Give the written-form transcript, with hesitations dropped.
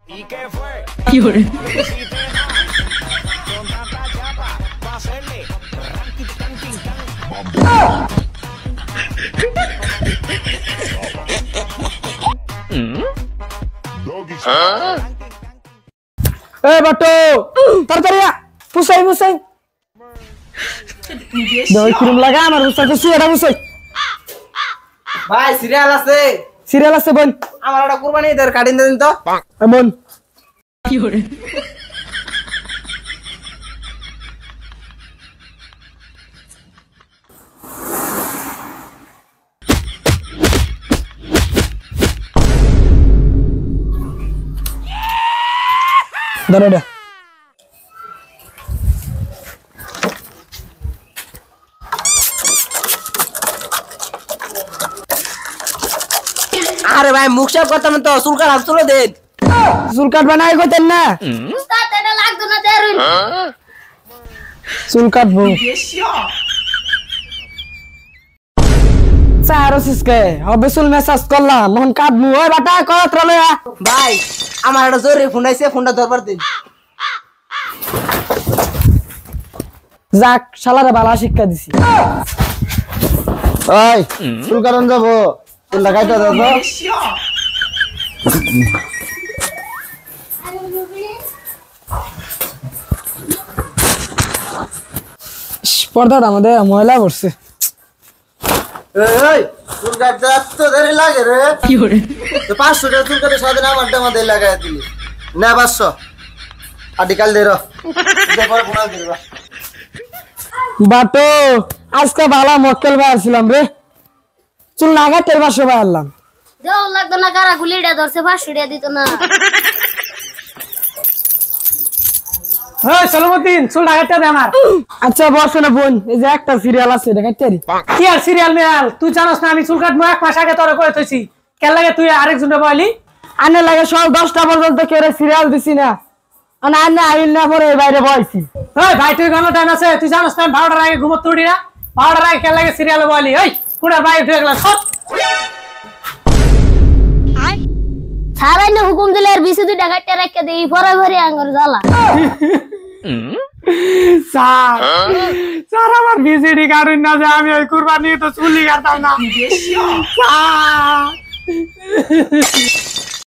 কি hore ए बट्टो ताড়াতাড়ি পুষাই পুষাই দই cream লাগা আমার পুষাই সিয়াটা পুষাই ভাই সিরিয়াল আছে বোন আমার ওটা কুরবানি ঈদের কাটিন দেন তো বোন কি hore দাঁড়া আরে ভাই মুখ সাফ করতাম তো চুল কাট তুলে দেন চুল কাট বানাই কইতেন না উস্তাদ এটা লাগতো না দেরুন চুল কাটবো সারো সিসকে হবে চুল মেসাজ করলাম মন কাটবো ওই বাটা কত রলে ভাই আমার একটা জরুরি ফোন আইছে ফোনটা ধরবার দিন যাক শালারে বালা শিক্ষা দিছি ওই চুল কাটন যাবো চুল লাগাইতে দাও তো পর্দাটা আমাদের ময়লা পড়ছে এই চুল কাটতে এত দেরি লাগে রে কি hore তো 500 টাকা চুল কাটে সারাদিন আমার দামে লাগাই দিলি না 500 আদি কাল দে র পরে ফোন দিবা বাটো আজকে ভালো মক্কেল ভাই আসলাম রে চুল লাগাইতে 500 ভাই আনলাম দেও লাগতো না কারা গুলিটা ধরছে 500 টাকা দিত না হ্যাঁ সালামউদ্দিন চুল লাগাইতে দে আমার আচ্ছা বসো না বোন এই যে একটা সিরিয়াল আছে দেখাইতে রে কি আর সিরিয়াল মেয়াল তুই জানোস না আমি চুল কাটবো 1 মাস আগে তোরে কই থইছি কেন লাগে তুই আরেকজনে বলি আনে লাগে সব 10টা পর্যন্ত কেরে সিরিয়াল দিছি না আনা আনে আইল না পরে বাইরে বইছি ওই ভাই তুই কোন টাইম আছে তুই জানোস না 12টার আগে ঘুমোতে উঠি না 12টার আগে কেন লাগে সিরিয়াল বলি ওই পুরা ভাই উঠে গেল সব সারাই না হুকুম দিলে আর 20 টাকা কাটতে রাখতে দেই পরে পরে আঙ্গুর জ্বালা স্যার স্যার আমার ভিজিটি কারণ না যে আমি ওই কুরবানি তো চুলি কাটতাম না স্যার